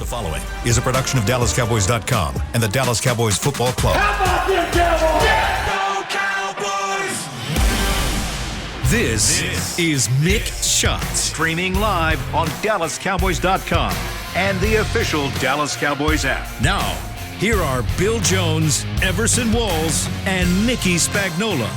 following is a production of DallasCowboys.com and the Dallas Cowboys Football Club. How about them Cowboys? Yeah, go Cowboys! This is Mick Shots. Streaming live on DallasCowboys.com and the official Dallas Cowboys app. Now, here are Bill Jones, Everson Walls, and Nicky Spagnola.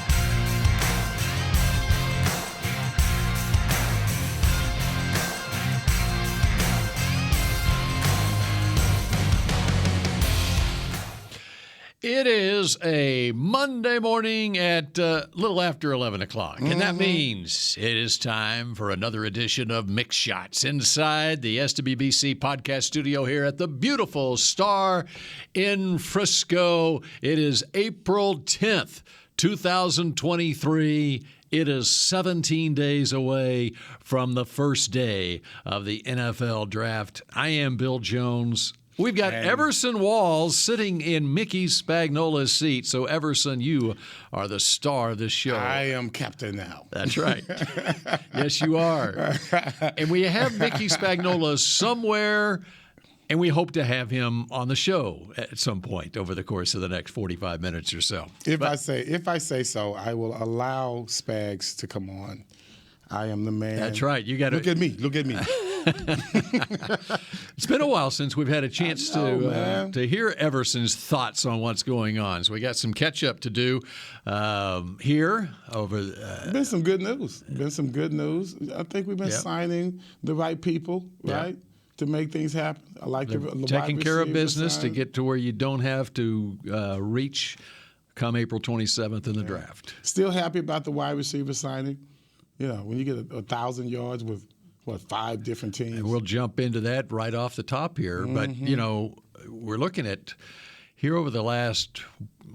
It is a Monday morning at a little after 11 o'clock, and that means it is time for another edition of Mick Shots inside the SWBC podcast studio here at the beautiful Star in Frisco. It is April 10th, 2023. It is 17 days away from the first day of the NFL draft. I am Bill Jones. We've got Everson Walls sitting in Mickey Spagnola's seat. So, Everson, you are the star of this show. I am captain now. That's right. Yes, you are. And we have Mickey Spagnola somewhere, and we hope to have him on the show at some point over the course of the next 45 minutes or so. If I say so, I will allow Spags to come on. I am the man. That's right. You got to look at me. Look at me. It's been a while since we've had a chance to hear Everson's thoughts on what's going on. So we got some catch up to do here over. Been some good news. I think we've been signing the right people, right, to make things happen. I like the taking care of business to get to where you don't have to reach come April 27th in the draft. Still happy about the wide receiver signing. You know, when you get 1,000 yards with 5 different teams. And we'll jump into that right off the top here. But, you know, we're looking at here over the last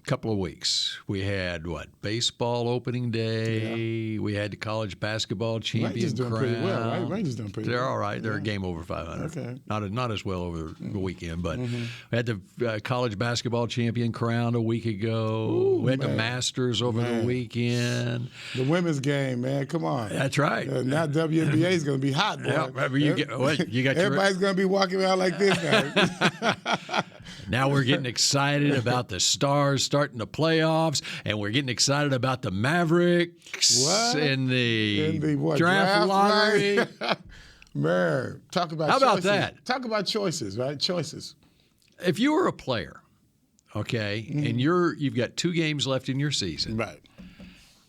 couple of weeks. We had, baseball opening day. Yeah. We had the college basketball champion Rangers doing crown. Pretty well, right? Rangers doing pretty well. They're all right. They're a game over 500. Okay. Not as well over the weekend, but we had the college basketball champion crowned a week ago. Ooh, we had the Masters over the weekend. The women's game, man. Come on. That's right. Now WNBA is going to be hot, boy. Yeah, you got everybody's going to be walking around like this now. Now we're getting excited about the Stars starting the playoffs, and we're getting excited about the Mavericks in the draft lottery. Right? Man, talk about How about choices. that? Talk about choices, right? Choices. If you were a player, okay, and you've got 2 games left in your season, right,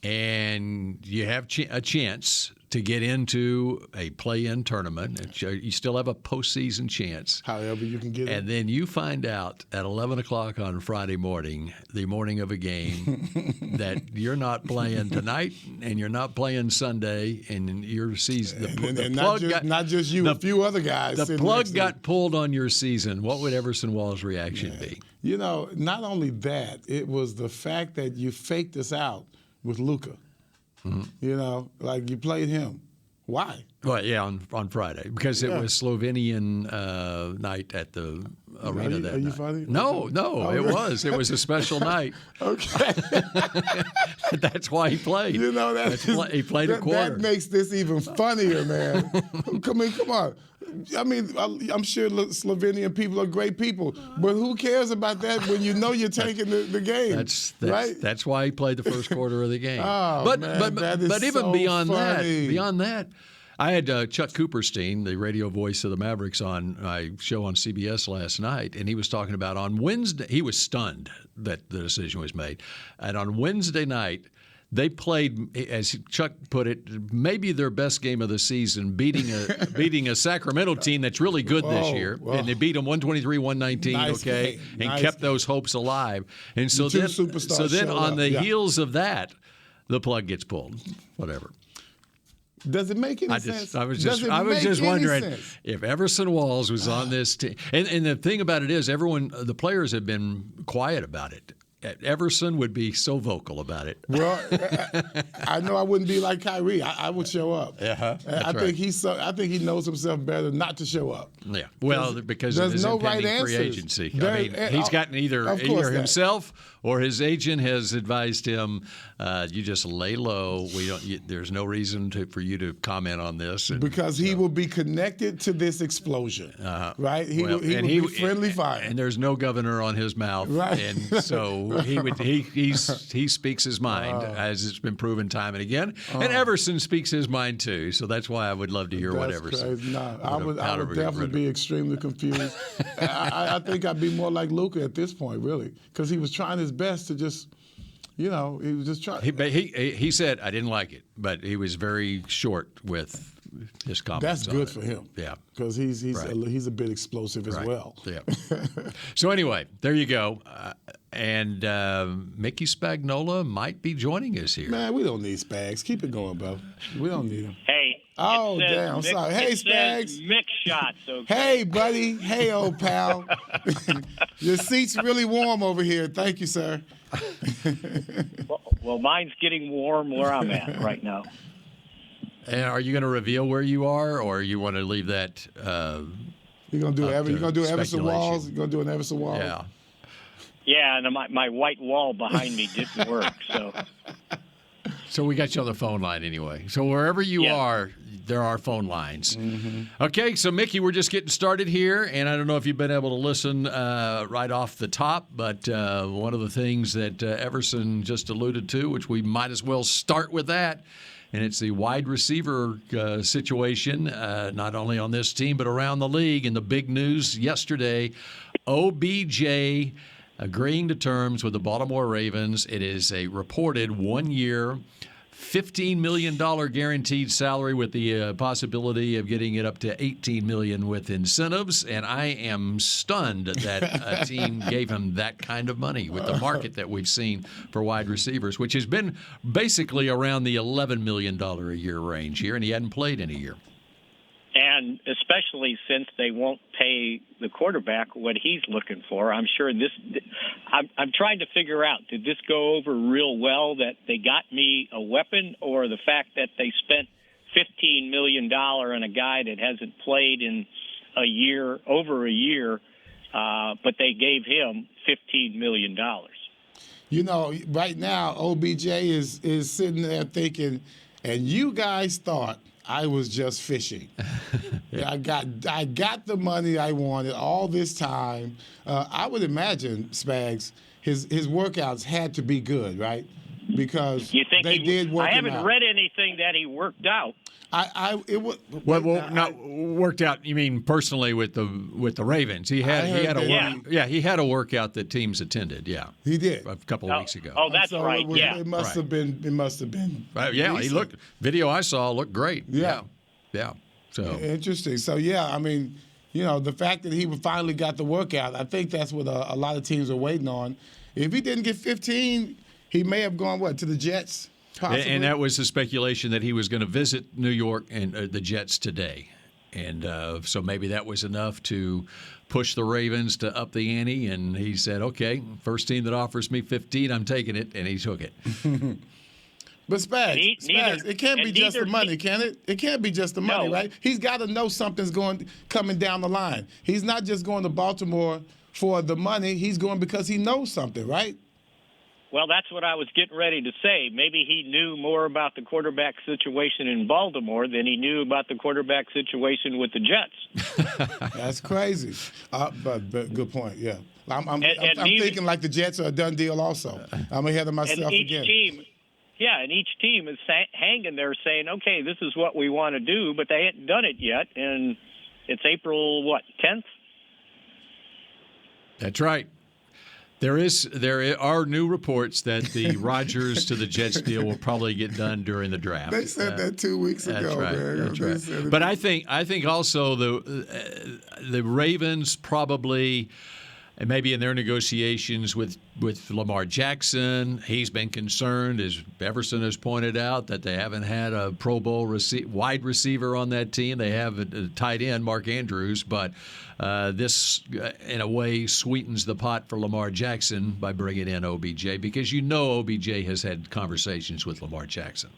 and you have a chance to get into a play-in tournament, you still have a postseason chance. However you can get it. And then you find out at 11 o'clock on Friday morning, the morning of a game, that you're not playing tonight and you're not playing Sunday, and your season, not just you, a few other guys. The plug got pulled on your season. What would Everson Walls' reaction be? You know, not only that, it was the fact that you faked us out with Luka. You know, like you played him. Why? Well, yeah, on Friday, because it was Slovenian night at the arena that night. Are you funny? No, it was. It was a special night. Okay. That's why he played. You know, he played a quarter. That makes this even funnier, man. Come on. I mean, I'm sure Slovenian people are great people, but who cares about that when you know you're taking the game? Right? That's why he played the first quarter of the game. Oh, but even so beyond funny. that, I had Chuck Cooperstein, the radio voice of the Mavericks, on my show on CBS last night, and he was talking about on Wednesday. He was stunned that the decision was made, and on Wednesday night, they played, as Chuck put it, maybe their best game of the season, beating a Sacramento team that's really good this year, and they beat them 123-119, and kept those hopes alive. And so then on the heels of that, the plug gets pulled. Whatever. Does it make any sense? I was just wondering if Everson Walls was on this team. And the thing about it is, the players have been quiet about it. Everson would be so vocal about it. Well, I know I wouldn't be like Kyrie. I would show up. I think he knows himself better not to show up. Yeah. Well, because of his impending free agency. He's gotten either himself or his agent has advised him, you just lay low. There's no reason for you to comment on this. Because he will be connected to this explosion, right? He will be friendly fire. And there's no governor on his mouth, right? And so he speaks his mind, as it's been proven time and again. And Everson speaks his mind too. So that's why I would love to hear what Everson. Crazy. I would definitely be extremely confused. I think I'd be more like Luka at this point, really, because he was trying his best to just. He was just trying. He said, I didn't like it, but he was very short with his comments. That's good for him. Yeah. Because he's a bit explosive as well. Yeah. So anyway, there you go. And Mickey Spagnola might be joining us here. Man, we don't need Spags. Keep it going, bro. We don't need him. Hey. Oh, damn. I'm sorry. Hey, Spags. Mick Shots, okay? Hey, buddy. Hey, old pal. Your seat's really warm over here. Thank you, sir. Well, mine's getting warm where I'm at right now. And are you going to reveal where you are, or you want to leave that? You're going to do Everson Walls? You're going to do an Everson Walls? Yeah. Yeah, and my white wall behind me didn't work, so. So we got you on the phone line anyway. So wherever you are, there are phone lines. Mm-hmm. Okay, so Mickey, we're just getting started here, and I don't know if you've been able to listen right off the top, but one of the things that Everson just alluded to, which we might as well start with that, and it's the wide receiver situation, not only on this team but around the league. And the big news yesterday, OBJ agreeing to terms with the Baltimore Ravens. It is a reported 1-year, $15 million guaranteed salary with the possibility of getting it up to $18 million with incentives. And I am stunned that a team gave him that kind of money with the market that we've seen for wide receivers, which has been basically around the $11 million a year range here, and he hadn't played in a year. And especially since they won't pay the quarterback what he's looking for, I'm sure I'm trying to figure out, did this go over real well that they got me a weapon, or the fact that they spent $15 million on a guy that hasn't played in over a year, but they gave him $15 million? Right now, OBJ is sitting there thinking, and you guys thought I was just fishing. Yeah. I got the money I wanted all this time. I would imagine, Spags, his workouts had to be good, right? Because they did work out. I haven't read anything that he worked out. Not worked out. You mean personally with the Ravens? He had a workout that teams attended. Yeah, he did a couple of weeks ago. Oh, that's right. It must have been. It must have been. Yeah, he looked. Video I saw looked great. Yeah. So interesting. So the fact that he finally got the workout, I think that's what a lot of teams are waiting on. If he didn't get 15, he may have gone to the Jets. Possibly. And that was the speculation that he was going to visit New York and the Jets today. And so maybe that was enough to push the Ravens to up the ante. And he said, okay, first team that offers me 15, I'm taking it. And he took it. But Spags, it can't be just the money, can it? It can't be just the money, right? He's got to know something's coming down the line. He's not just going to Baltimore for the money. He's going because he knows something, right? Well, that's what I was getting ready to say. Maybe he knew more about the quarterback situation in Baltimore than he knew about the quarterback situation with the Jets. That's crazy. But good point, yeah. I'm thinking like the Jets are a done deal also. I'm ahead of myself again. And each team is hanging there saying, okay, this is what we want to do, but they hadn't done it yet. And it's April, 10th? That's right. There are new reports that the Rodgers to the Jets deal will probably get done during the draft. They said that 2 weeks ago, man. That's right. But I think also the Ravens probably, and maybe in their negotiations with Lamar Jackson, he's been concerned, as Everson has pointed out, that they haven't had a Pro Bowl wide receiver on that team. They have a tight end, Mark Andrews, but this, in a way, sweetens the pot for Lamar Jackson by bringing in OBJ, because OBJ has had conversations with Lamar Jackson.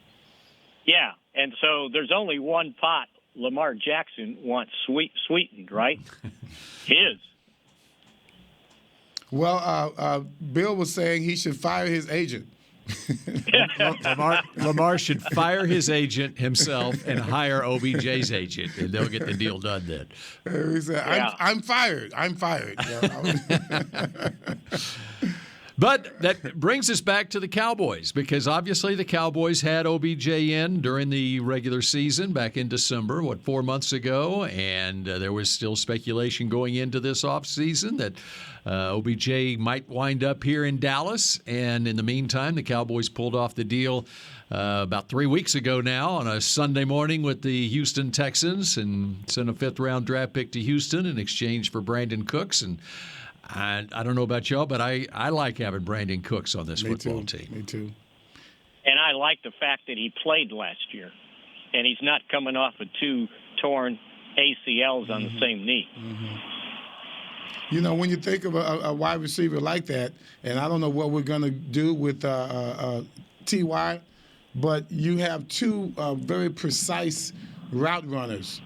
Yeah, and so there's only one pot Lamar Jackson wants sweetened, right? His. Well, Bill was saying he should fire his agent. Lamar should fire his agent himself and hire OBJ's agent, and they'll get the deal done then. He said, I'm fired. I'm fired. But that brings us back to the Cowboys, because obviously the Cowboys had OBJ in during the regular season back in December, 4 months ago, and there was still speculation going into this offseason that OBJ might wind up here in Dallas. And in the meantime, the Cowboys pulled off the deal about 3 weeks ago now on a Sunday morning with the Houston Texans and sent a fifth-round draft pick to Houston in exchange for Brandon Cooks. And I don't know about y'all, but I like having Brandon Cooks on this football team. Me too. And I like the fact that he played last year, and he's not coming off of 2 torn ACLs on the same knee. Mm-hmm. You know, when you think of a wide receiver like that, and I don't know what we're going to do with T.Y., but you have 2 very precise route runners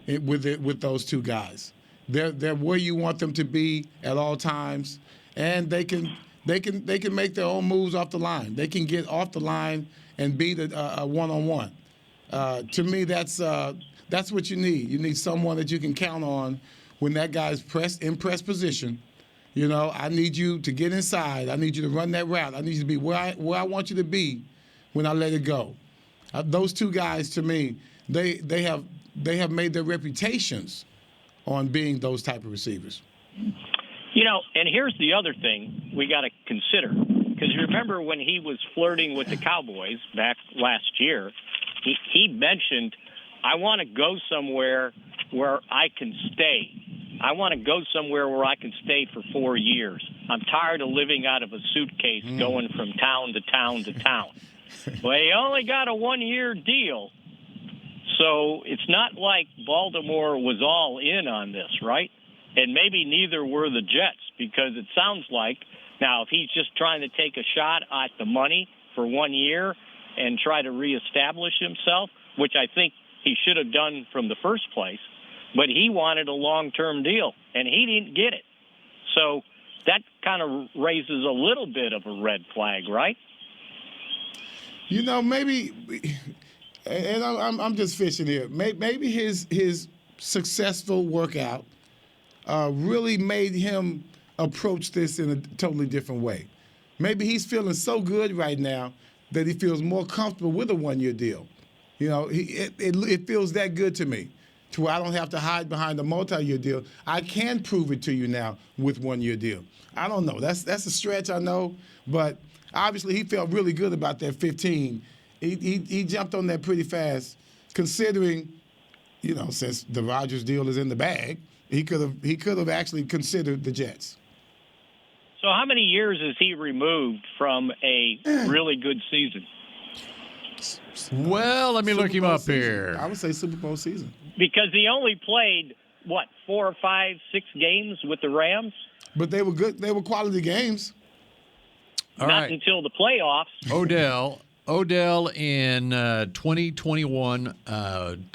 with those 2 guys. They're where you want them to be at all times, and they can make their own moves off the line. They can get off the line and beat a one-on-one. To me, that's what you need. You need someone that you can count on when that guy's in press position. You know, I need you to get inside. I need you to run that route. I need you to be where I want you to be when I let it go. Those 2 guys, to me, they have made their reputations on being those type of receivers. You know, and here's the other thing we got to consider. Because remember when he was flirting with the Cowboys back last year, he mentioned, I want to go somewhere where I can stay. I want to go somewhere where I can stay for 4 years. I'm tired of living out of a suitcase going from town to town to town. Well, he only got a 1-year deal. So it's not like Baltimore was all in on this, right? And maybe neither were the Jets, because it sounds like, now if he's just trying to take a shot at the money for 1 year and try to reestablish himself, which I think he should have done from the first place, but he wanted a long-term deal, and he didn't get it. So that kind of raises a little bit of a red flag, right? You know, maybe... And I'm just fishing here. Maybe his successful workout really made him approach this in a totally different way. Maybe he's feeling so good right now that he feels more comfortable with a 1-year deal. You know, it feels that good to me, to where I don't have to hide behind a multi-year deal. I can prove it to you now with 1-year deal. I don't know. That's a stretch, I know, but obviously he felt really good about that 15. He jumped on that pretty fast, considering, you know, since the Rodgers deal is in the bag, he could have actually considered the Jets. So how many years is he removed from a really good season? Well, let me look him up season. here. I would say Super Bowl season. Because he only played, 4 or 5, 6 games with the Rams? But they were good. They were quality games. Not until the playoffs. Odell in 2021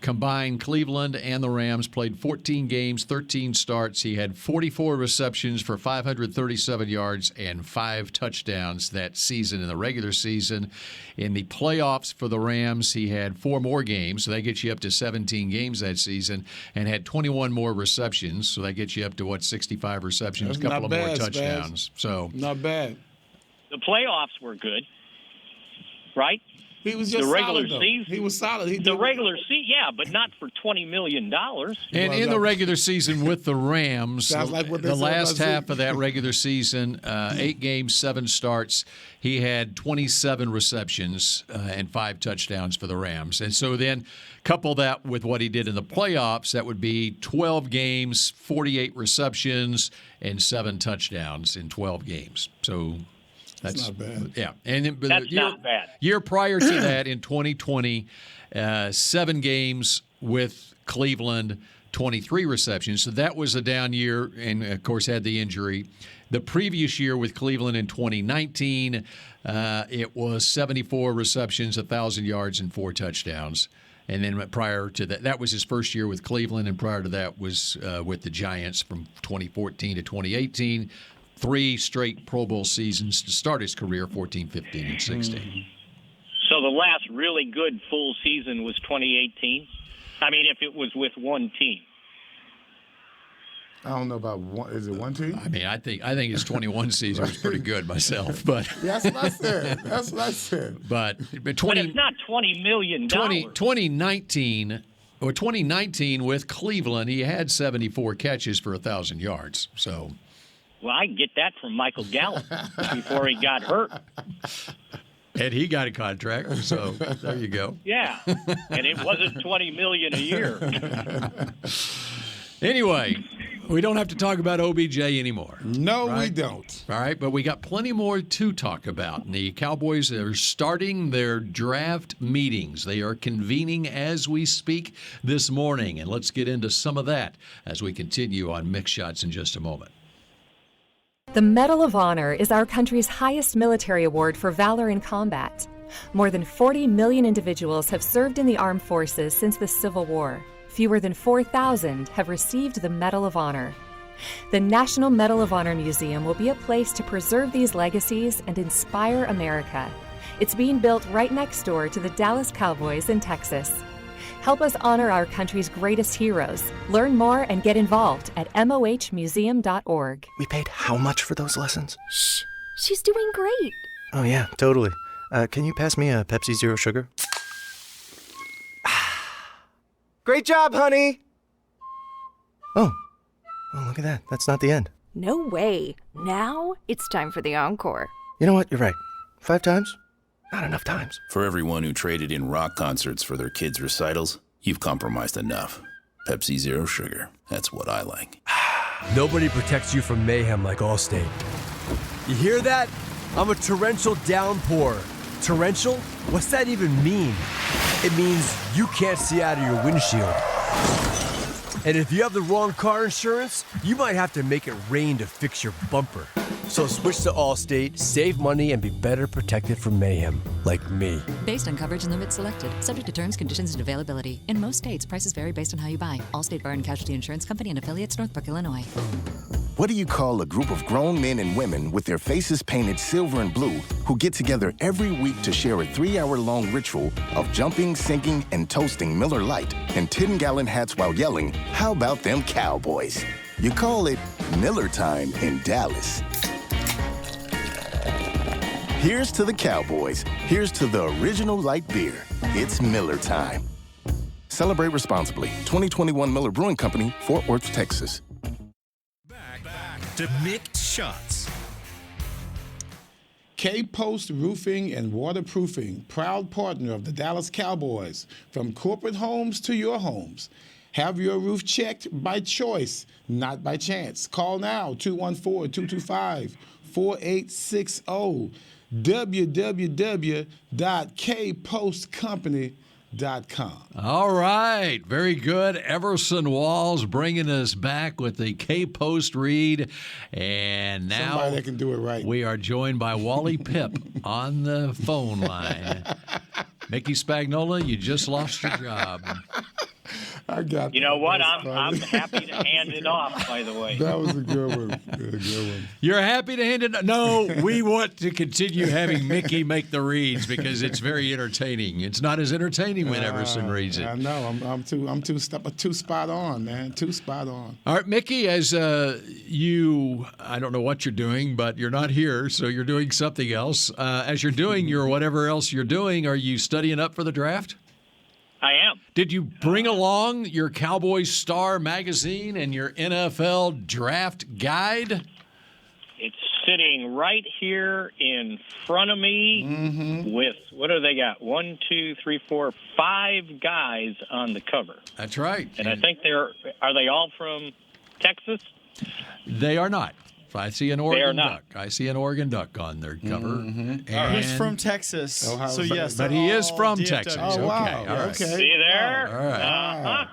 combined Cleveland and the Rams, played 14 games, 13 starts. He had 44 receptions for 537 yards and 5 touchdowns that season in the regular season. In the playoffs for the Rams, he had 4 more games, so that gets you up to 17 games that season, and had 21 more receptions, so that gets you up to, 65 receptions, a couple of more touchdowns. So not bad. The playoffs were good. Right? He was just the regular solid, season. He was solid. The regular season, yeah, but not for $20 million. And in the regular season with the Rams, like the last half of that regular season, 8 games, 7 starts, he had 27 receptions and 5 touchdowns for the Rams. And so then couple that with what he did in the playoffs, that would be 12 games, 48 receptions, and 7 touchdowns in 12 games. So that's not bad. Yeah, and that's not bad. Year prior to that, in 2020, 7 games with Cleveland, 23 receptions. So that was a down year, and of course had the injury. The previous year with Cleveland in 2019, it was 74 receptions, 1,000 yards, and 4 touchdowns. And then prior to that, that was his first year with Cleveland, and prior to that was with the Giants from 2014 to 2018. 3 straight Pro Bowl seasons to start his career, 14, 15, and 16. So the last really good full season was 2018? I mean, if it was with one team. I don't know about one. Is it one team? I mean, I think his 21 season was pretty good myself, but That's what I said. That's what I said. but But it's not $20 million. 2019 with Cleveland, he had 74 catches for 1,000 yards. So, Well, I get that from Michael Gallup before he got hurt. and he got a contract. So there you go. Yeah, and it wasn't $20 million a year. Anyway, we don't have to talk about OBJ anymore. No, right? we don't. All right, but we got plenty more to talk about. The Cowboys are starting their draft meetings. They are convening as we speak this morning, and let's get into some of that as we continue on Mick Shots in just a moment. The Medal of Honor is our country's highest military award for valor in combat. More than 40 million individuals have served in the armed forces since the Civil War. Fewer than 4,000 have received the Medal of Honor. The National Medal of Honor Museum will be a place to preserve these legacies and inspire America. It's being built right next door to the Dallas Cowboys in Texas. Help us honor our country's greatest heroes. Learn more and get involved at mohmuseum.org. We paid how much for those lessons? Shh, she's doing great. Oh, yeah, totally. Can you pass me a Pepsi Zero Sugar? Great job, honey! Oh, look at that. That's not the end. No way. Now it's time for the encore. You know what? You're right. 5 times? Not enough times. For everyone who traded in rock concerts for their kids' recitals, you've compromised enough. Pepsi Zero Sugar. That's what I like. Nobody protects you from mayhem like Allstate. You hear that? I'm a torrential downpour. Torrential? What's that even mean? It means you can't see out of your windshield. And if you have the wrong car insurance, you might have to make it rain to fix your bumper. So switch to Allstate, save money, and be better protected from mayhem, like me. Based on coverage and limits selected. Subject to terms, conditions, and availability. In most states, prices vary based on how you buy. Allstate Bar and Casualty Insurance Company and affiliates, Northbrook, Illinois. What do you call a group of grown men and women with their faces painted silver and blue who get together every week to share a 3-hour-long ritual of jumping, singing, and toasting Miller Lite in 10-gallon hats while yelling, "How about them Cowboys?" You call it Miller Time in Dallas. Here's to the Cowboys. Here's to the original light beer. It's Miller Time. Celebrate responsibly. 2021 Miller Brewing Company, Fort Worth, Texas. Back to Mick Shots. K-Post Roofing and Waterproofing, proud partner of the Dallas Cowboys. From corporate homes to your homes. Have your roof checked by choice, not by chance. Call now, 214-225-4860. www.kpostcompany.com. All right. Very good. Everson Walls bringing us back with the K-Post read. And now Somebody that can do it right. We are joined by Wally Pipp on the phone line. Mickey Spagnola, you just lost your job. I got You know what? I'm happy to hand it off, by the way. That was a good one. A good one. You're happy to hand it? No, we want to continue having Mickey make the reads because it's very entertaining. It's not as entertaining when Everson reads it. I know. I'm too spot on, man. Too spot on. All right, Mickey, as I don't know what you're doing, but you're not here, so you're doing something else. As you're doing your whatever else you're doing, are you studying up for the draft? I am. Did you bring along your Cowboys Star magazine and your NFL draft guide? It's sitting right here in front of me with, what do they got? 1, 2, 3, 4, 5 guys on the cover. That's right. And I think are they all from Texas? They are not. I see an Oregon Duck. I see an Oregon Duck on their cover. He's from Texas, so yes. But he is from DFW. Texas. Oh, wow. Okay, all right. Okay. See there? All right.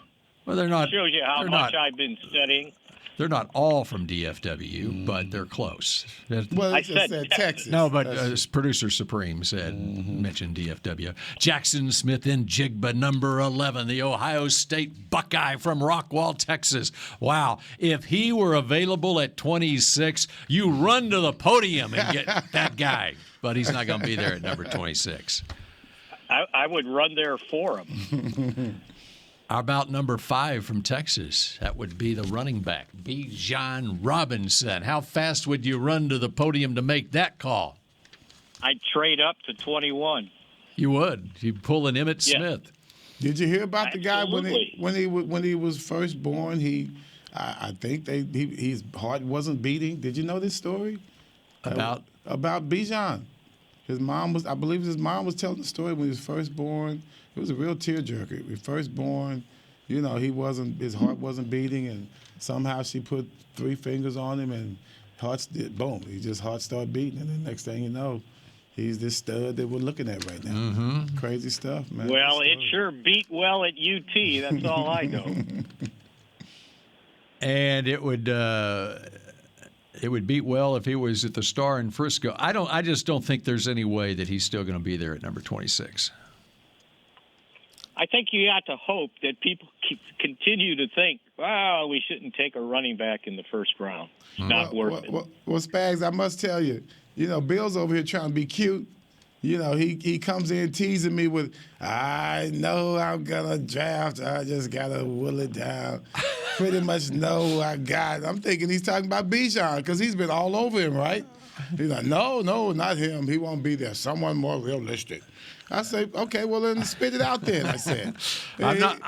Well, they're not. Shows you how they're much not, I've been studying. They're not all from DFW, but they're close. Well, I said Texas. No, but Producer Supreme mentioned DFW. Jackson Smith in Jigba, number 11, the Ohio State Buckeye from Rockwall, Texas. Wow. If he were available at 26, you run to the podium and get that guy. But he's not going to be there at number 26. I would run there for him. How about number 5 from Texas? That would be the running back, Bijan Robinson. How fast would you run to the podium to make that call? I'd trade up to 21. You would. You'd pull an Emmitt Smith. Did you hear about Absolutely. the guy when he was first born? I think his heart wasn't beating. Did you know this story? About Bijan. I believe his mom was telling the story when he was first born. It was a real tearjerker. When he was first born, his heart wasn't beating, and somehow she put 3 fingers on him, and boom, his heart started beating, and then next thing you know, he's this stud that we're looking at right now. Mm-hmm. Crazy stuff, man. Well, it sure beat well at UT. That's all I know. And it would beat well if he was at the Star in Frisco. I just don't think there's any way that he's still going to be there at number 26. I think you got to hope that people continue to think, wow, we shouldn't take a running back in the first round. It's not worth it. Well, Spags, I must tell you, Bill's over here trying to be cute. He comes in teasing me with, I know I'm going to draft. I just got to will it down. Pretty much know I got. I'm thinking he's talking about Bijan because he's been all over him, right? He's like, no, not him. He won't be there. Someone more realistic. I say, okay, well then spit it out then. I said, I'm not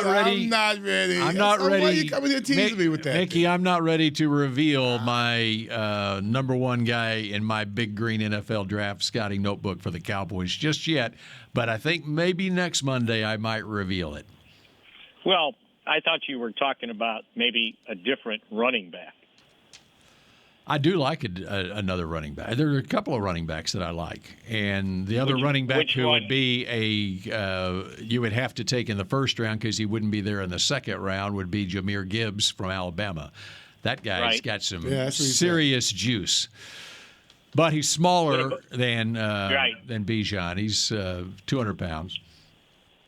ready. I'm not ready. I'm not ready. Why are you coming here teasing me with that? Mickey, I'm not ready to reveal my number 1 guy in my big green NFL draft scouting notebook for the Cowboys just yet. But I think maybe next Monday I might reveal it. Well, I thought you were talking about maybe a different running back. I do like another running back. There are a couple of running backs that I like, and the other running back who would be you would have to take in the first round because he wouldn't be there in the second round would be Jahmyr Gibbs from Alabama. That guy's got some serious juice, but he's smaller than Bijan. He's 200 pounds.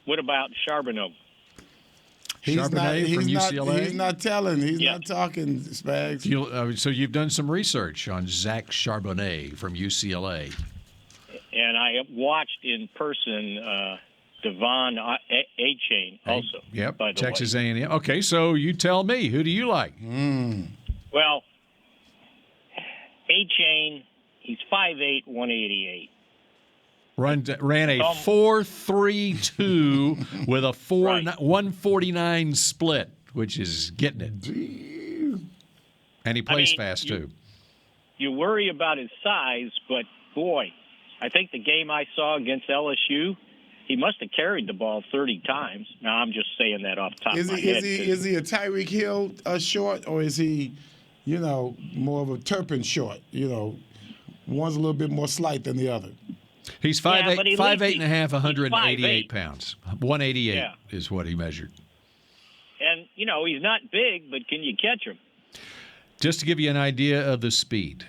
What about Charbonnet? Charbonnet from UCLA? He's not telling. He's not talking, Spags. So you've done some research on Zach Charbonnet from UCLA. And I watched in person Devon A-Chain also. Yep, Texas A&M. Okay, so you tell me. Who do you like? Well, A-Chain, he's 5'8", 188. Ran a 4.32 with a 149 split, which is getting it. Jeez. And he plays fast, too. You worry about his size, but, boy, I think the game I saw against LSU, he must have carried the ball 30 times. Now, I'm just saying that off the top of my head. Is he a Tyreek Hill short, or is he, more of a Turpin short? One's a little bit more slight than the other. He's 5'8" and a half, 188 pounds. 188 is what he measured. And, he's not big, but can you catch him? Just to give you an idea of the speed,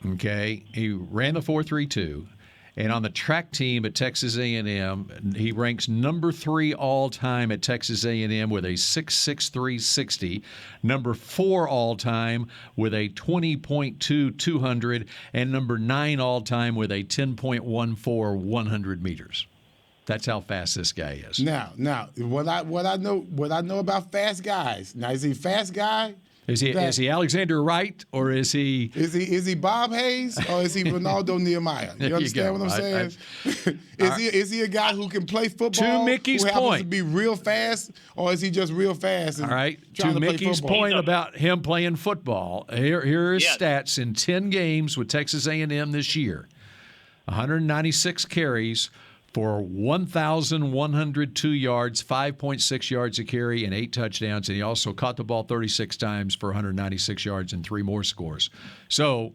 okay, he ran the 4.32, and on the track team at Texas A&M, he ranks number 3 all-time at Texas A&M with a 6.63 60, number 4 all-time with a 20.2 200, and number 9 all-time with a 10.14 100 meters. That's how fast this guy is. Now, what I know about fast guys. Now, is he a fast guy? Is he Alexander Wright, or is he Bob Hayes, or is he Ronaldo Nehemiah? You understand what I'm saying? Is he a guy who can play football? To Mickey's who happens point, to be real fast, or is he just real fast? All right. To Mickey's point about him playing football, here are his stats in 10 games with Texas A&M this year: 196 carries for 1,102 yards, 5.6 yards a carry, and 8 touchdowns. And he also caught the ball 36 times for 196 yards and 3 more scores. So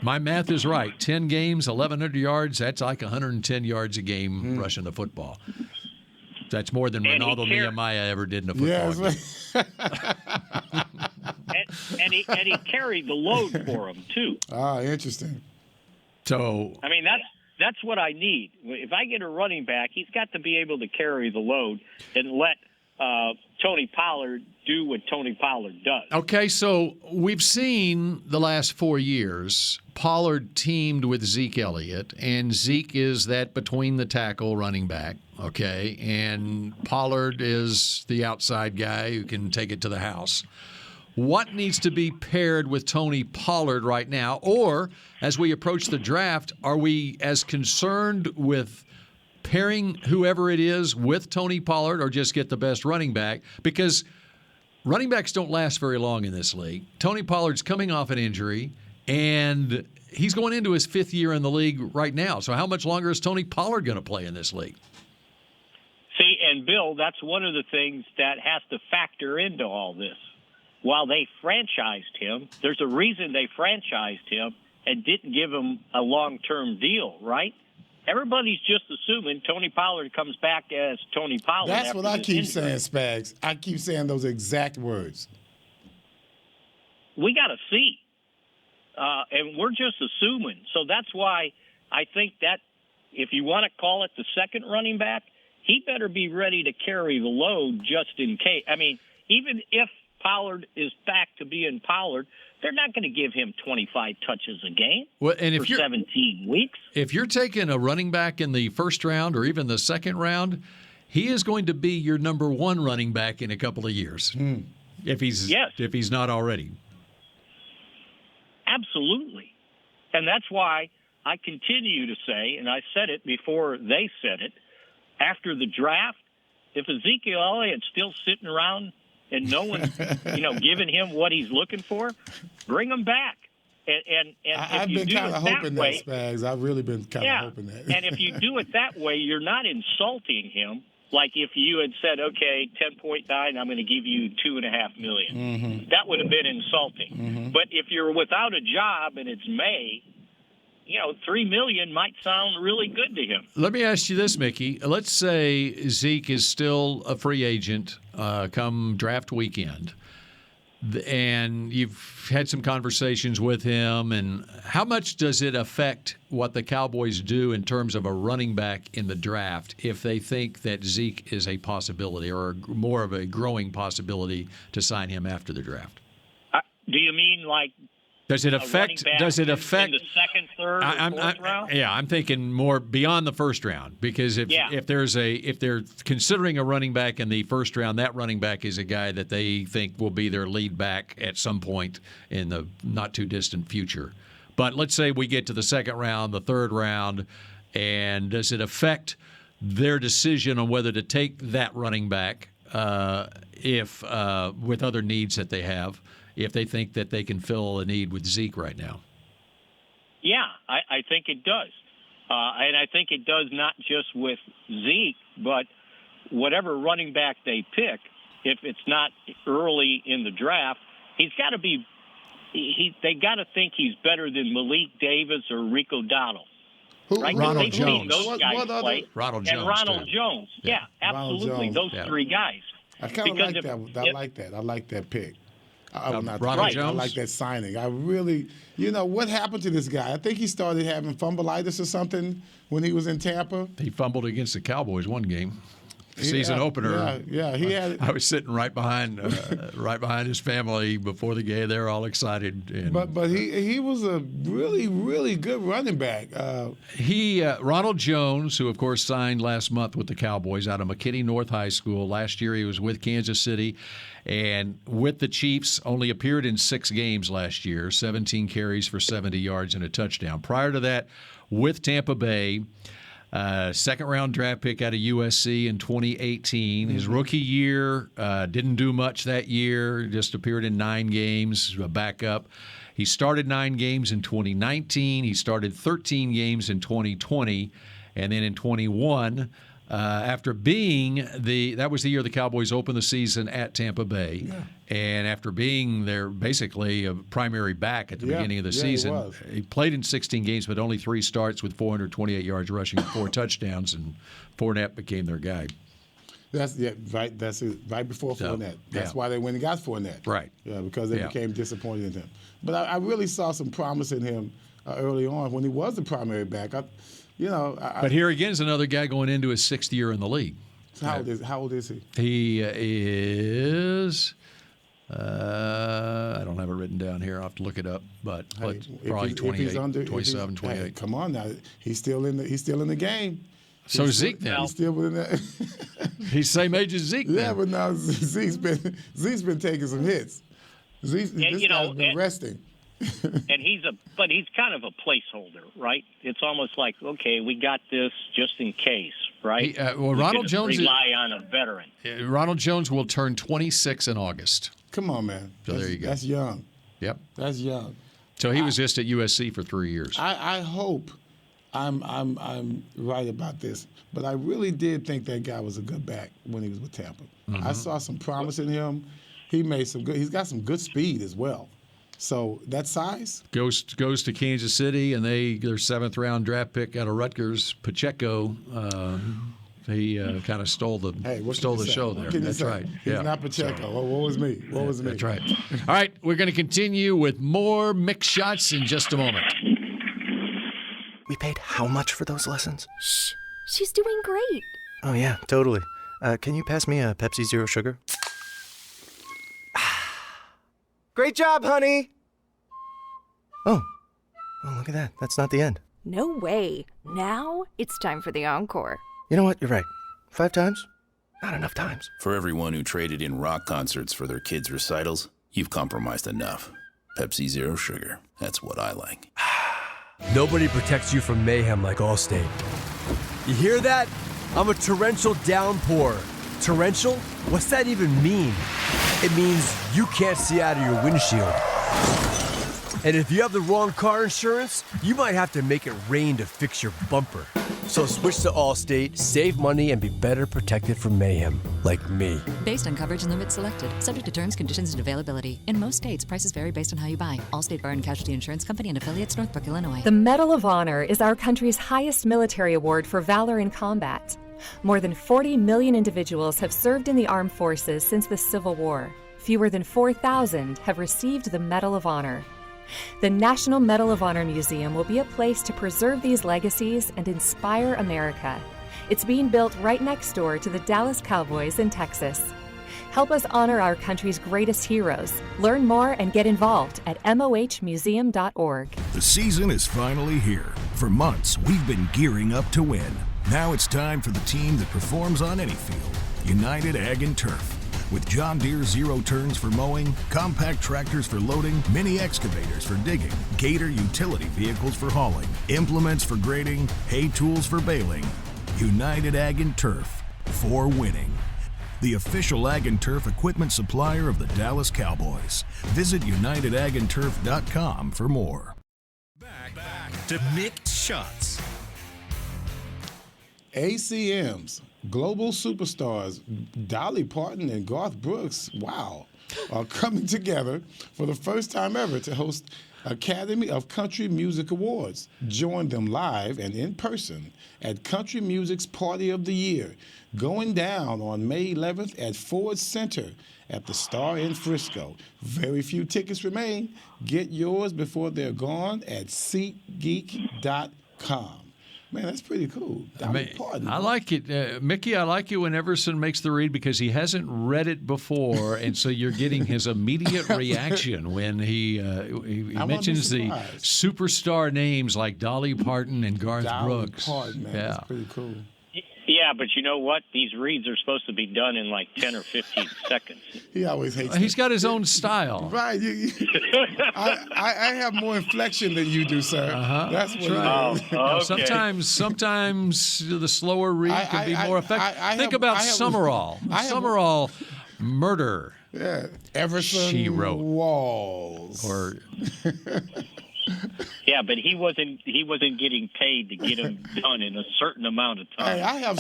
my math is right. 10 games, 1,100 yards, that's like 110 yards a game rushing the football. That's more than Ronaldo Nehemiah ever did in a football game. and he carried the load for him too. Ah, interesting. So I mean, that's what I need. If I get a running back, he's got to be able to carry the load and let Tony Pollard do what Tony Pollard does. Okay, so we've seen the last 4 years Pollard teamed with Zeke Elliott, and Zeke is that between-the-tackle running back, okay? And Pollard is the outside guy who can take it to the house. What needs to be paired with Tony Pollard right now? Or, as we approach the draft, are we as concerned with pairing whoever it is with Tony Pollard or just get the best running back? Because running backs don't last very long in this league. Tony Pollard's coming off an injury, and he's going into his 5th year in the league right now. So how much longer is Tony Pollard going to play in this league? See, and Bill, that's one of the things that has to factor into all this. While they franchised him, there's a reason they franchised him and didn't give him a long-term deal, right? Everybody's just assuming Tony Pollard comes back as Tony Pollard. That's what I keep saying, Spags. I keep saying those exact words. We got to see. And we're just assuming. So that's why I think that if you want to call it the second running back, he better be ready to carry the load just in case. I mean, even if Pollard is back to being Pollard, they're not going to give him 25 touches a game for 17 weeks. If you're taking a running back in the first round or even the second round, he is going to be your number one running back in a couple of years, if he's not already. Absolutely. And that's why I continue to say, and I said it before they said it, after the draft, if Ezekiel Elliott's still sitting around and no one's, giving him what he's looking for, bring him back. And I've been kind of hoping that, Spags. I've really been kind of hoping that. And if you do it that way, you're not insulting him. Like if you had said, okay, 10.9, I'm going to give you $2.5 million. Mm-hmm. That would have been insulting. Mm-hmm. But if you're without a job and it's May, $3 million might sound really good to him. Let me ask you this, Mickey. Let's say Zeke is still a free agent come draft weekend, and you've had some conversations with him. And how much does it affect what the Cowboys do in terms of a running back in the draft if they think that Zeke is a possibility or more of a growing possibility to sign him after the draft? Do you mean like? Does it affect? Does it affect in the second, third, or fourth round? Yeah, I'm thinking more beyond the first round because if they're considering a running back in the first round, that running back is a guy that they think will be their lead back at some point in the not too distant future. But let's say we get to the second round, the third round, and does it affect their decision on whether to take that running back if with other needs that they have? If they think that they can fill a need with Zeke right now? Yeah, I think it does. And I think it does not just with Zeke, but whatever running back they pick, if it's not early in the draft, he's got to be they got to think he's better than Malik Davis or Rico Dowdle. Right? Ronald Jones. Those guys play. Ronald Jones. And Ronald Jones. Yeah, absolutely. Jones. Those three guys. I kind of like that. I like that pick. Ronald Jones? I like that signing. I really, what happened to this guy? I think he started having fumbleitis or something when he was in Tampa. He fumbled against the Cowboys one game. Season opener. Yeah, he had. I was sitting right behind his family before the game. They were all excited. But he was a really, really good running back. Ronald Jones, who of course signed last month with the Cowboys out of McKinney North High School. Last year he was with Kansas City, and with the Chiefs only appeared in 6 games last year. 17 carries for 70 yards and a touchdown. Prior to that, with Tampa Bay. Second-round draft pick out of USC in 2018. His rookie year, didn't do much that year, just appeared in 9 games, a backup. He started 9 games in 2019. He started 13 games in 2020. And then in 21, after being that was the year the Cowboys opened the season at Tampa Bay. Yeah. And after being their basically a primary back at the beginning of the season, he played in 16 games, but only 3 starts with 428 yards rushing, 4 touchdowns, and Fournette became their guy. That's right. That's it. Right before Fournette. That's why they went and got Fournette. Right. Yeah, because they became disappointed in him. But I really saw some promise in him early on when he was the primary back. But here again is another guy going into his 6th year in the league. So how old is he? He is. I don't have it written down here. I'll have to look it up. But probably 28, 27, 28. Hey, come on now. He's still in the game. So Zeke now. He's still in that. He's same age as Zeke now. Yeah, but now Zeke's been taking some hits. This guy's been resting. And he's kind of a placeholder, right? It's almost like, okay, we got this just in case, right? Ronald Jones rely on a veteran. Ronald Jones will turn 26 in August. Come on, man. So there you go. That's young. Yep. That's young. So he was just at USC for 3 years. I hope I'm right about this, but I really did think that guy was a good back when he was with Tampa. Mm-hmm. I saw some promise in him. He's got some good speed as well. So that size goes to Kansas City, and their 7th round draft pick out of Rutgers, Pacheco. He kind of stole the show there. That's right. He's not Pacheco. So, what was me? That's right. All right, we're going to continue with more Mick Shots in just a moment. We paid how much for those lessons? Shh. She's doing great. Oh, yeah, totally. Can you pass me a Pepsi Zero Sugar? Great job, honey! Oh, look at that. That's not the end. No way. Now it's time for the encore. You know what? You're right. 5 times? Not enough times. For everyone who traded in rock concerts for their kids' recitals, you've compromised enough. Pepsi Zero Sugar. That's what I like. Nobody protects you from mayhem like Allstate. You hear that? I'm a torrential downpour. Torrential? What's that even mean? It means you can't see out of your windshield. And if you have the wrong car insurance, you might have to make it rain to fix your bumper. So switch to Allstate, save money, and be better protected from mayhem, like me. Based on coverage and limits selected, subject to terms, conditions, and availability. In most states, prices vary based on how you buy. Allstate Bar and Casualty Insurance Company and affiliates, Northbrook, Illinois. The Medal of Honor is our country's highest military award for valor in combat. More than 40 million individuals have served in the armed forces since the Civil War. Fewer than 4,000 have received the Medal of Honor. The National Medal of Honor Museum will be a place to preserve these legacies and inspire America. It's being built right next door to the Dallas Cowboys in Texas. Help us honor our country's greatest heroes. Learn more and get involved at mohmuseum.org. The season is finally here. For months, we've been gearing up to win. Now it's time for the team that performs on any field, United Ag and Turf. With John Deere zero turns for mowing, compact tractors for loading, mini excavators for digging, Gator utility vehicles for hauling, implements for grading, hay tools for baling. United Ag and Turf, for winning. The official Ag and Turf equipment supplier of the Dallas Cowboys. Visit UnitedAgAndTurf.com for more. Back to Mick Shots. ACMs, global superstars Dolly Parton and Garth Brooks, wow, are coming together for the first time ever to host Academy of Country Music Awards. Join them live and in person at Country Music's Party of the Year, going down on May 11th at Ford Center at the Star in Frisco. Very few tickets remain. Get yours before they're gone at SeatGeek.com. Man, that's pretty cool. I like it. Mickey, I like it when Everson makes the read because he hasn't read it before, and so you're getting his immediate reaction when he mentions the superstar names like Dolly Parton and Garth Brooks. Parton, man, that's pretty cool. Yeah, but you know what? These reads are supposed to be done in like 10 or 15 seconds. He always hates He's got his own style. Right. I have more inflection than you do, sir. That's what right. Sometimes the slower read can be more effective. Think about Summerall. Summerall, Murder. Yeah. Everson She wrote. Walls. Or... Yeah, but he wasn't getting paid to get them done in a certain amount of time. Hey, I have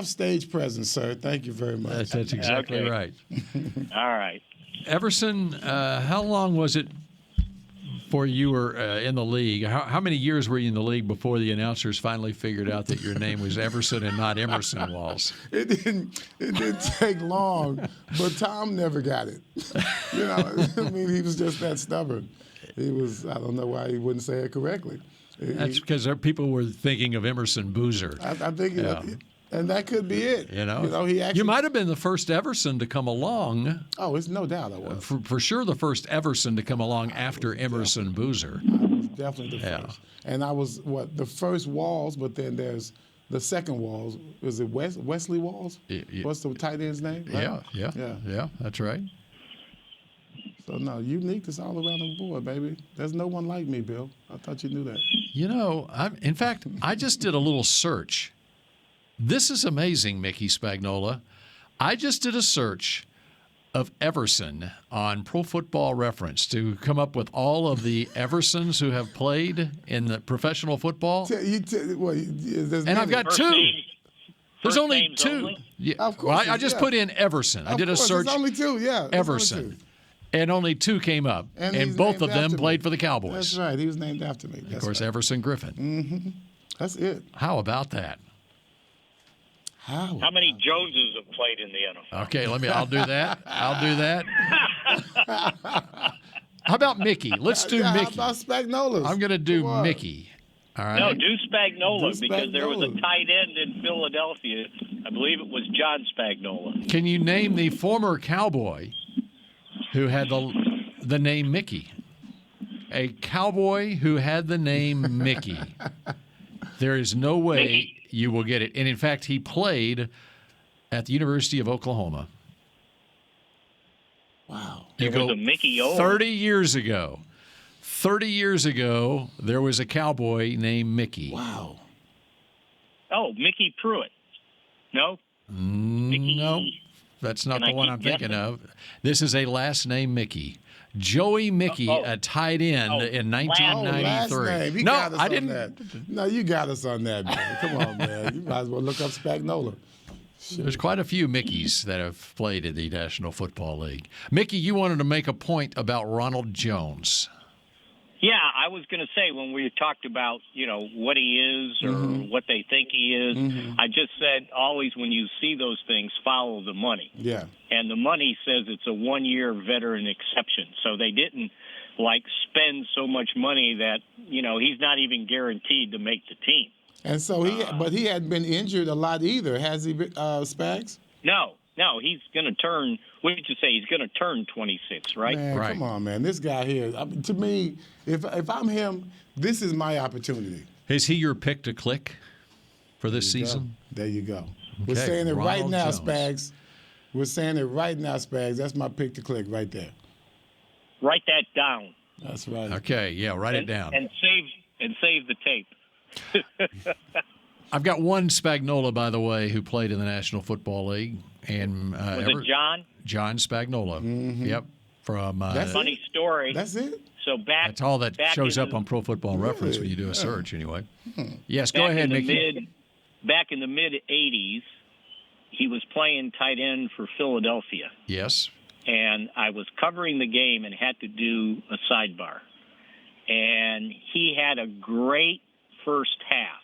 stage presence, sir. Thank you very much. That's exactly right. All right. Everson, how long was it before you were in the league? How many years were you in the league before the announcers finally figured out that your name was Everson and not Emerson Walls? It didn't take long, but Tom never got it. I mean, he was just that stubborn. I don't know why he wouldn't say it correctly. That's because people were thinking of Emerson Boozer. I think, and that could be it. You might have been the first Everson to come along. Oh, it's no doubt I was. For sure, the first Everson to come along after Emerson Boozer. I was definitely the first. And I was, the first Walls, but then there's the second Walls. Was it Wesley Walls? What's the tight end's name? Right? Yeah, that's right. So, no, uniqueness all around the board, baby. There's no one like me, Bill. I thought you knew that. In fact, I just did a little search. This is amazing, Mickey Spagnola. I just did a search of Everson on Pro Football Reference to come up with all of the Eversons who have played in the professional football. And I've got two. There's only two. Only? Yeah. Of course, I just put in Everson. I did a search. There's only two, yeah. Everson. And only two came up. And both of them played for the Cowboys. That's right. He was named after me. Of course, Everson Griffin. Mm-hmm. That's it. How about that? How many Joneses have played in the NFL? Okay, I'll do that. How about Mickey? Let's do Mickey. How about Spagnola? I'm going to do Mickey. All right. No, do Spagnola because there was a tight end in Philadelphia. I believe it was John Spagnola. Can you name the former Cowboy who had the name Mickey? A Cowboy who had the name Mickey. There is no way you will get it. And, in fact, he played at the University of Oklahoma. Wow. There was a Mickey O. 30 years ago. 30 years ago, there was a Cowboy named Mickey. Wow. Oh, Mickey Pruitt. No? No, that's not the one I'm thinking of. This is a last name Mickey. Joey Mickey, a tight end in 1993. No, I didn't. No, you got us on that, man. Come on, man. You might as well look up Spagnola. There's quite a few Mickeys that have played in the National Football League. Mickey, you wanted to make a point about Ronald Jones. Yeah, I was going to say when we talked about, what he is or what they think he is, I just said always when you see those things, follow the money. Yeah. And the money says it's a one-year veteran exception. So they didn't, spend so much money that, he's not even guaranteed to make the team. And so he hadn't been injured a lot either, has he, Spags? No, he's going to turn, what did you say? He's going to turn 26, right? Man, right. Come on, man. This guy here, to me, if I'm him, this is my opportunity. Is he your pick to click for this season? There you go. Okay. We're saying it right now, Jones. Spags. We're saying it right now, Spags. That's my pick to click right there. Write that down. That's right. Okay, yeah, write it down. And save the tape. I've got one Spagnola, by the way, who played in the National Football League. And was it John? John Spagnola. Mm-hmm. Yep. From funny story. That's it. So that's all that shows up on Pro Football Reference when you do a search, anyway. Yes, go ahead, Mickey. Back in the mid-'80s, he was playing tight end for Philadelphia. Yes. And I was covering the game and had to do a sidebar. And he had a great first half.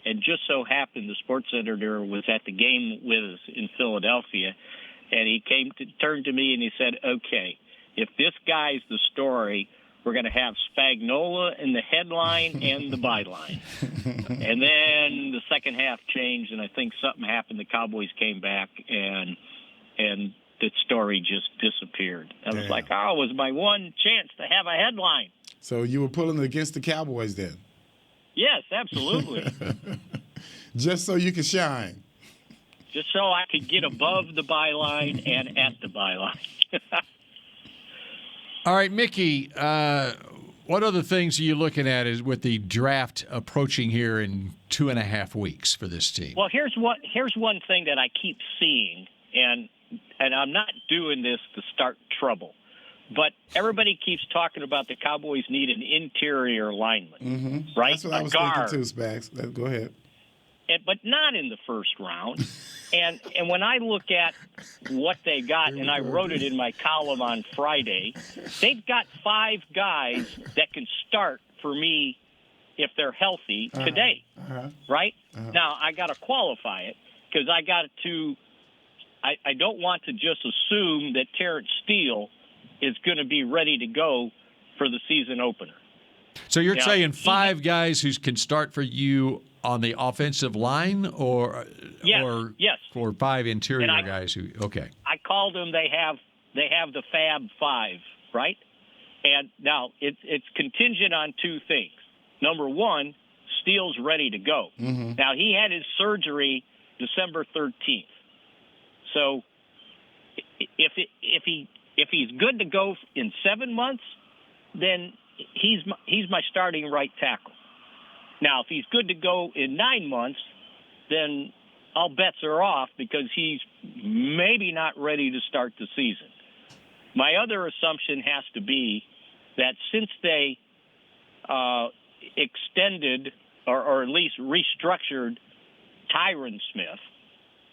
And just so happened the sports editor was at the game with us in Philadelphia, and he turned to me and he said, okay, if this guy's the story, we're going to have Spagnola in the headline and the byline. And then the second half changed, and I think something happened. The Cowboys came back, and the story just disappeared. I was like, it was my one chance to have a headline. So you were pulling it against the Cowboys then? Yes, absolutely. Just so you could shine. Just so I could get above the byline and at the byline. All right, Mickey, what other things are you looking at with the draft approaching here in 2.5 weeks for this team? Well, here's one thing that I keep seeing, and I'm not doing this to start trouble. But everybody keeps talking about the Cowboys need an interior lineman, right? That's what I was thinking too, Spags. Go ahead. but not in the first round. And when I look at what they got, and I wrote it in my column on Friday, they've got 5 guys that can start for me if they're healthy today, right? Now, I got to qualify it because I don't want to just assume that Terrence Steele is going to be ready to go for the season opener. So you're saying 5 guys who can start for you on the offensive line, or for 5 interior guys who? Okay. I called them. They have the Fab 5, right? And now it's contingent on 2 things. Number 1, Steele's ready to go. Mm-hmm. Now he had his surgery December 13th. So if he's good to go in 7 months, then he's my starting right tackle. Now, if he's good to go in 9 months, then all bets are off because he's maybe not ready to start the season. My other assumption has to be that since they extended or at least restructured Tyron Smith,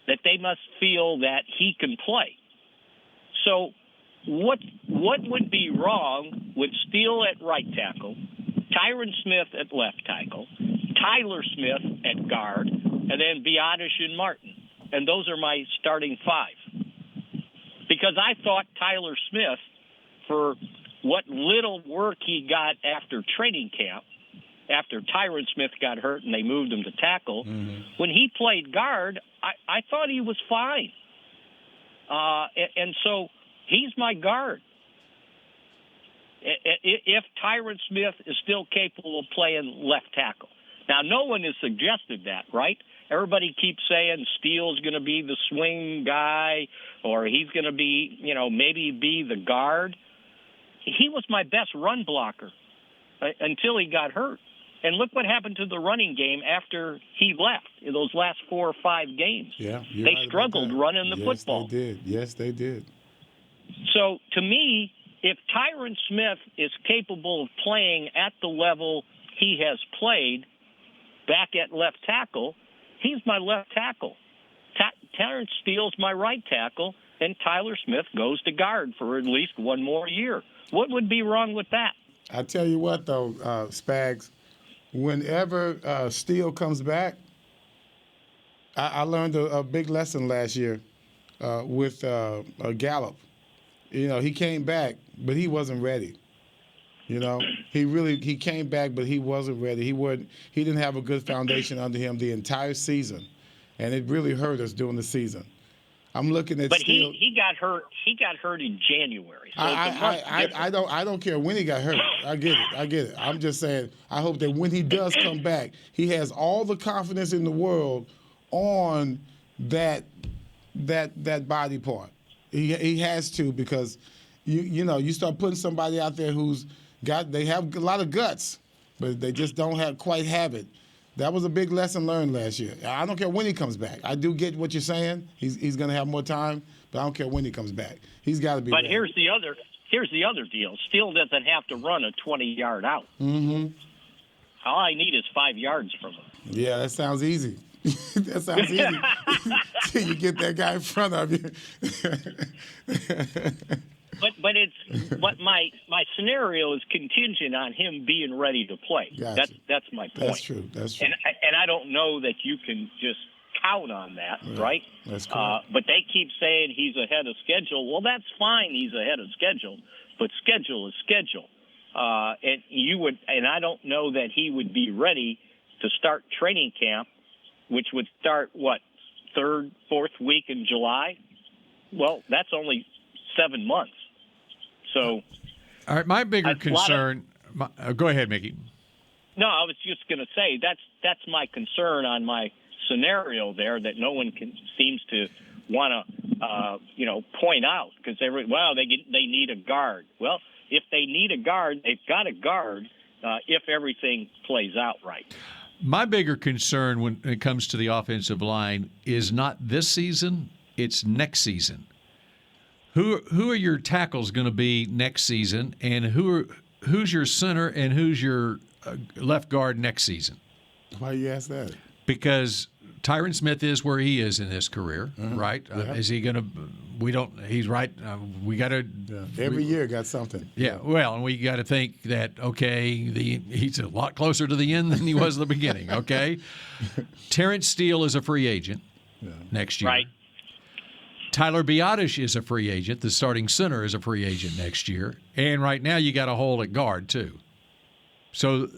that they must feel that he can play. So what would be wrong with Steele at right tackle, Tyron Smith at left tackle, Tyler Smith at guard, and then Biotish and Martin? And those are my starting 5. Because I thought Tyler Smith, for what little work he got after training camp, after Tyron Smith got hurt and they moved him to tackle, when he played guard, I thought he was fine. And so he's my guard. If Tyron Smith is still capable of playing left tackle. Now, no one has suggested that, right? Everybody keeps saying Steele's going to be the swing guy or he's going to be, maybe be the guard. He was my best run blocker until he got hurt. And look what happened to the running game after he left in those last 4 or 5 games. Yeah, they struggled running the football. Yes, they did. Yes, they did. So, to me, if Tyron Smith is capable of playing at the level he has played back at left tackle, he's my left tackle. Terrence Steele's my right tackle, and Tyler Smith goes to guard for at least 1 more year. What would be wrong with that? I tell you what, though, Spags, whenever Steele comes back, I learned a big lesson last year with Gallup. He came back, but he wasn't ready. He came back, but he wasn't ready. He didn't have a good foundation under him the entire season, and it really hurt us during the season. I'm looking at. But Steele. he got hurt. He got hurt in January. So I don't care when he got hurt. I get it. I'm just saying. I hope that when he does come back, he has all the confidence in the world on that body part. He has to, because you start putting somebody out there they have a lot of guts, but they just don't quite have it. That was a big lesson learned last year. I don't care when he comes back. I do get what you're saying. He's going to have more time, but I don't care when he comes back. He's got to be. But ready. here's the other deal. Steele doesn't have to run a 20-yard out. Mm-hmm. All I need is 5 yards from him. Yeah, that sounds easy. That sounds easy. Till you get that guy in front of you. But my scenario is contingent on him being ready to play. Gotcha. That's my point. That's true. And I don't know that you can just count on that, right? That's correct. But they keep saying he's ahead of schedule. Well, that's fine. He's ahead of schedule, but schedule is schedule. And I don't know that he would be ready to start training camp, which would start 3rd, 4th week in July. Well, that's only 7 months. So, all right, my bigger concern. Go ahead, Mickey. No, I was just going to say that's my concern on my scenario there, that no one seems to want to point out, because they need a guard. Well, if they need a guard, they've got a guard if everything plays out right. My bigger concern when it comes to the offensive line is not this season; it's next season. Who are your tackles going to be next season, and who's your center and who's your left guard next season? Why you ask that? Because Tyron Smith is where he is in his career, right? Yeah. Is he going to? We don't. He's right. We got to. Every year got something. Yeah. Well, and we got to think that he's a lot closer to the end than he was at the beginning. Okay. Terrence Steele is a free agent next year. Right. Tyler Biotish is a free agent. The starting center is a free agent next year. And right now you got a hole at guard too. So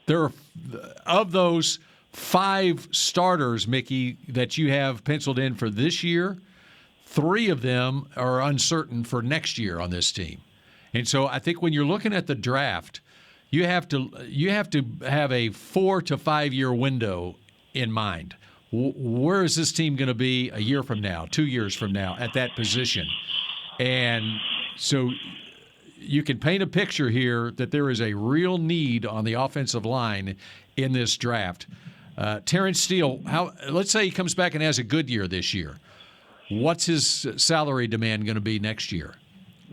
there are, of those 5 starters, Mickey, that you have penciled in for this year, 3 of them are uncertain for next year on this team. And so I think when you're looking at the draft, you have to have a 4 to 5 year window in mind. Where is this team going to be a year from now, 2 years from now at that position? And so you can paint a picture here that there is a real need on the offensive line in this draft. Terrence Steele, let's say he comes back and has a good year this year. What's his salary demand going to be next year?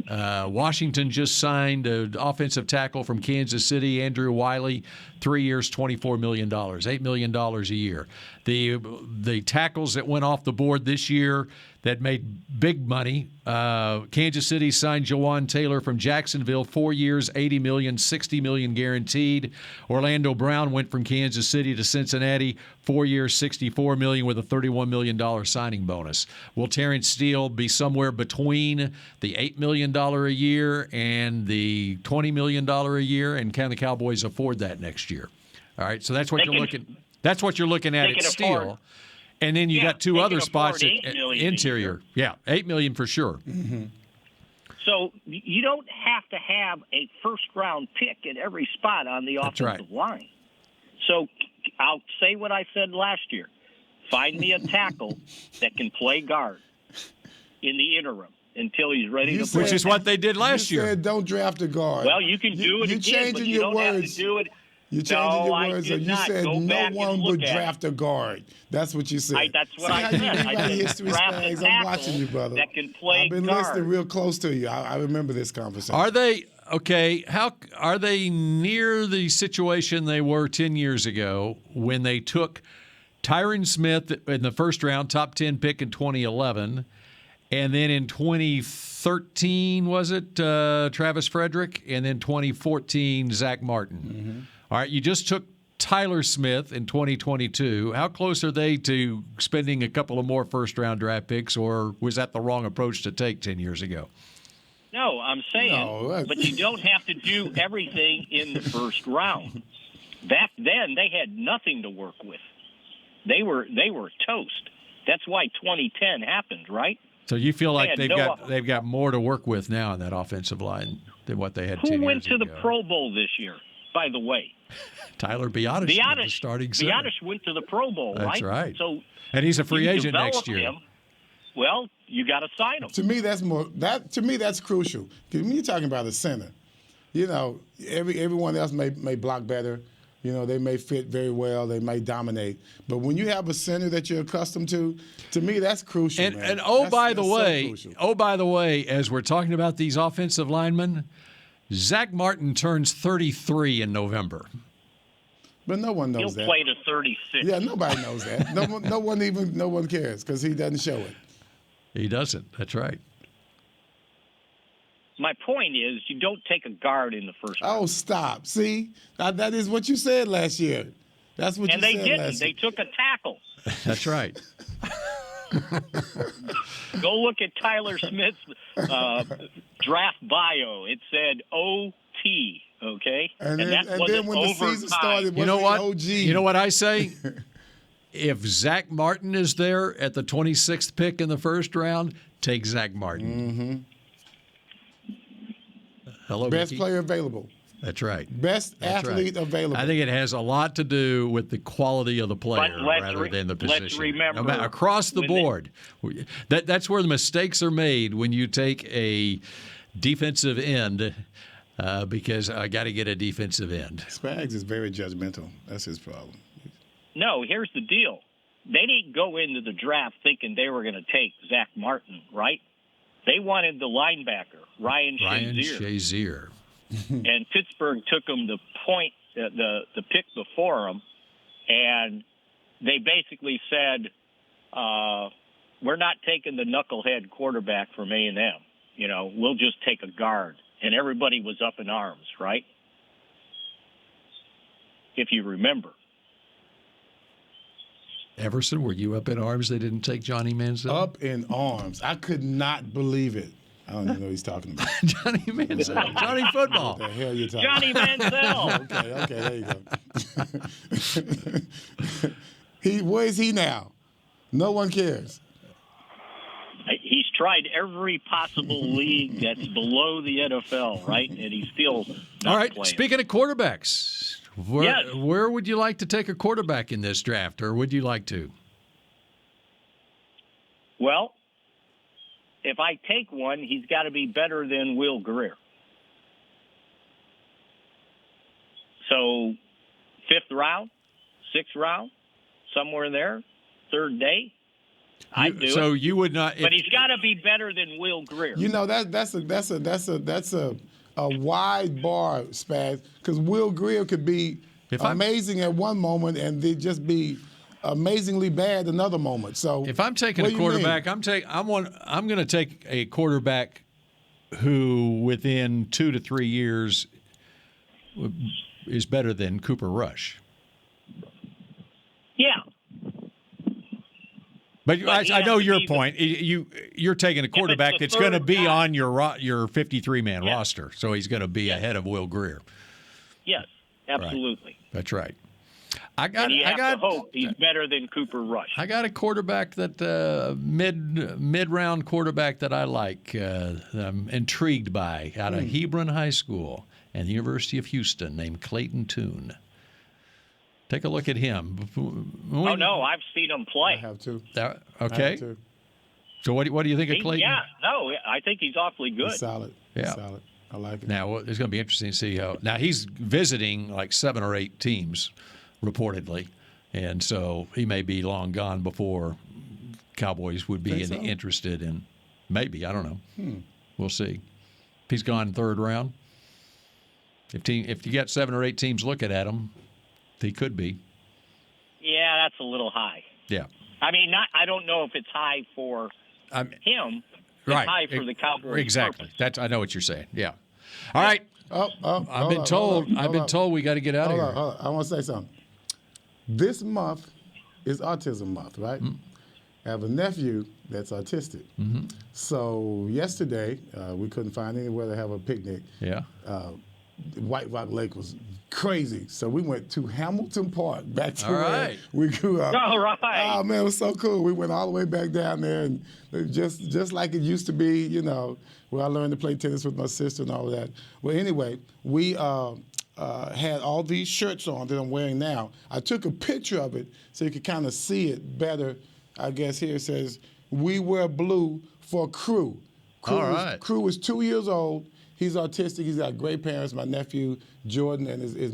Washington just signed an offensive tackle from Kansas City, Andrew Wiley, 3 years, $24 million, $8 million a year. The tackles that went off the board this year that made big money, Kansas City signed Jawan Taylor from Jacksonville, 4 years, $80 million, $60 million guaranteed. Orlando Brown went from Kansas City to Cincinnati, 4 years, $64 million with a $31 million signing bonus. Will Terrence Steele be somewhere between the $8 million a year and the $20 million a year? And can the Cowboys afford that next year? All right, so that's what you're looking. That's what you're looking at Steele. And then you got 2 other spots at interior. Yeah, $8 million for sure. Mm-hmm. So you don't have to have a first-round pick at every spot on the offensive line. So I'll say what I said last year. Find me a tackle that can play guard in the interim until he's ready to play. Which is what they did last year. You said don't draft a guard. Well, you can do it again, but you don't have to do it. You're changing your words. You said no one would draft a guard. That's what you said. That's what I said. I said history spags. I'm watching you, brother. That can play I've been listening real close to you. I remember this conversation. Are they okay? How are they near the situation they were 10 years ago when they took Tyron Smith in the first round, top 10 pick in 2011, and then in 2013 was it Travis Frederick, and then 2014 Zach Martin. Mm-hmm. All right, you just took Tyler Smith in 2022. How close are they to spending a couple of more first-round draft picks, or was that the wrong approach to take 10 years ago? No, I'm saying, but you don't have to do everything in the first round. Back then, they had nothing to work with. They were toast. That's why 2010 happened, right? So you feel like they've got more to work with now in that offensive line than what they had 10 years ago. Who went to the Pro Bowl this year, by the way? Tyler Biotish, the starting center. Biotish went to the Pro Bowl, right? That's right. So, and he's a free agent next year. Well, you got to sign him. To me, that's crucial. Because when you're talking about a center, everyone else may block better. They may fit very well. They may dominate. But when you have a center that you're accustomed to me, that's crucial. And by the way, as we're talking about these offensive linemen, Zach Martin turns 33 in November. But no one knows that. He'll play to 36. Yeah, nobody knows that. No one cares because he doesn't show it. He doesn't. That's right. My point is, you don't take a guard in the first round. Oh, stop. See? That is what you said last year. That's what you said last year. And they didn't. They took a tackle. That's right. Go look at Tyler Smith's draft bio. It said OT, okay? And then when the season started, you know what? OG. You know what I say? If Zach Martin is there at the 26th pick in the first round, take Zach Martin. Mm-hmm. Hello, Best Mickey. Player available. That's right. Best athlete available. I think it has a lot to do with the quality of the player rather than the position. Let's remember, across the board, that's where the mistakes are made when you take a defensive end because I got to get a defensive end. Spags is very judgmental. That's his problem. No, here's the deal. They didn't go into the draft thinking they were going to take Zach Martin, right? They wanted the linebacker, Ryan Shazier. And Pittsburgh took him the pick before him, and they basically said, we're not taking the knucklehead quarterback from A&M. You know, we'll just take a guard. And everybody was up in arms, right? If you remember. Everson, were you up in arms they didn't take Johnny Manziel? Up in arms. I could not believe it. I don't even know what he's talking about. Johnny Manziel. Johnny Football. What the hell are you talking Johnny Manziel. Okay, there you go. Where is he now? No one cares. He's tried every possible league that's below the NFL, right? And he's still not All right, playing. Speaking of quarterbacks, where would you like to take a quarterback in this draft, or would you like to? Well, if I take one, he's got to be better than Will Grier. So, 5th round, 6th round, somewhere in there, 3rd day. I'd do so it. You would not, but he's got to be better than Will Grier. You know that's a wide bar, Spaz, because Will Grier could be amazing at one moment and then just be amazingly bad another moment. So if I'm taking a quarterback, I'm going to take a quarterback who within 2 to 3 years is better than Cooper Rush. Yeah. But I know your point. You're taking a quarterback that's going to be on your 53-man roster, so he's going to be ahead of Will Grier. Yes, absolutely. Right. That's right. I have to hope he's better than Cooper Rush. I got a quarterback that mid-round quarterback that I like. I'm intrigued by out of Hebron High School and the University of Houston, named Clayton Tune. Take a look at him. Oh, no, I've seen him play. I have too. Okay. I have too. So what do you think of Clayton? Yeah, no, I think he's awfully good. He's solid. Yeah. Solid. I like it. Now, it's going to be interesting to see how. Now, he's visiting like 7 or 8 teams, reportedly. And so he may be long gone before Cowboys would be interested in. Maybe. I don't know. We'll see. If he's gone 3rd round, if you got 7 or 8 teams looking at him, he could be. Yeah, that's a little high. Yeah. I mean, I don't know if it's high for him. It's high for the Cowboys. Exactly. Purpose. I know what you're saying. Yeah. All right. I've been told we got to get out of here. Hold on. I want to say something. This month is Autism Month, right? Mm-hmm. I have a nephew that's autistic. Mm-hmm. So yesterday, we couldn't find anywhere to have a picnic. Yeah. White Rock Lake was crazy. So we went to Hamilton Park, back to where we grew up. All right. Oh, man, it was so cool. We went all the way back down there, and just like it used to be, you know, where I learned to play tennis with my sister and all of that. Well, anyway, we had all these shirts on that I'm wearing now. I took a picture of it so you could kind of see it better. I guess here it says, "We wear blue for Crew." Crew is 2 years old. He's autistic. He's got great parents. My nephew Jordan and his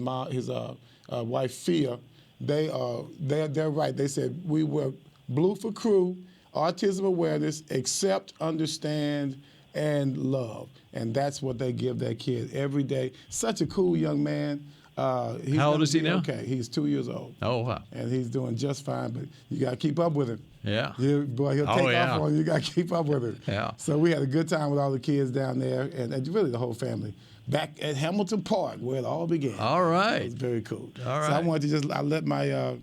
wife Fia, they're right. They said we wear blue for Crew, autism awareness, accept, understand, and love, and that's what they give that kid every day. Such a cool young man. How old is he now? Okay, he's 2 years old. Oh, wow. And he's doing just fine, but you got to keep up with him. Yeah. He'll take off on you. You got to keep up with him. Yeah. So we had a good time with all the kids down there, and really the whole family, back at Hamilton Park where it all began. All right. It was very cool. All right. So I wanted to I let my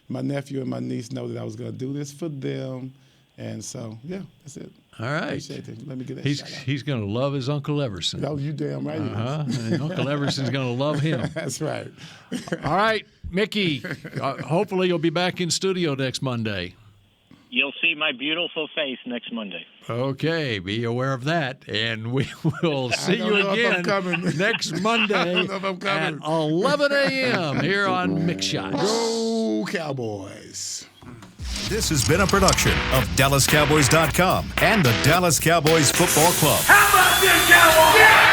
nephew and my niece know that I was going to do this for them, and so, yeah, that's it. All right. Appreciate it. Let me get that shout out. He's going to love his Uncle Everson. Oh, you damn right. And Uncle Everson's going to love him. That's right. All right, Mickey, hopefully you'll be back in studio next Monday. You'll see my beautiful face next Monday. Okay, be aware of that. And we will see you again next Monday at 11 a.m. here on Mick Shots. Go Cowboys. This has been a production of DallasCowboys.com and the Dallas Cowboys Football Club. How about this, Cowboys? Yeah!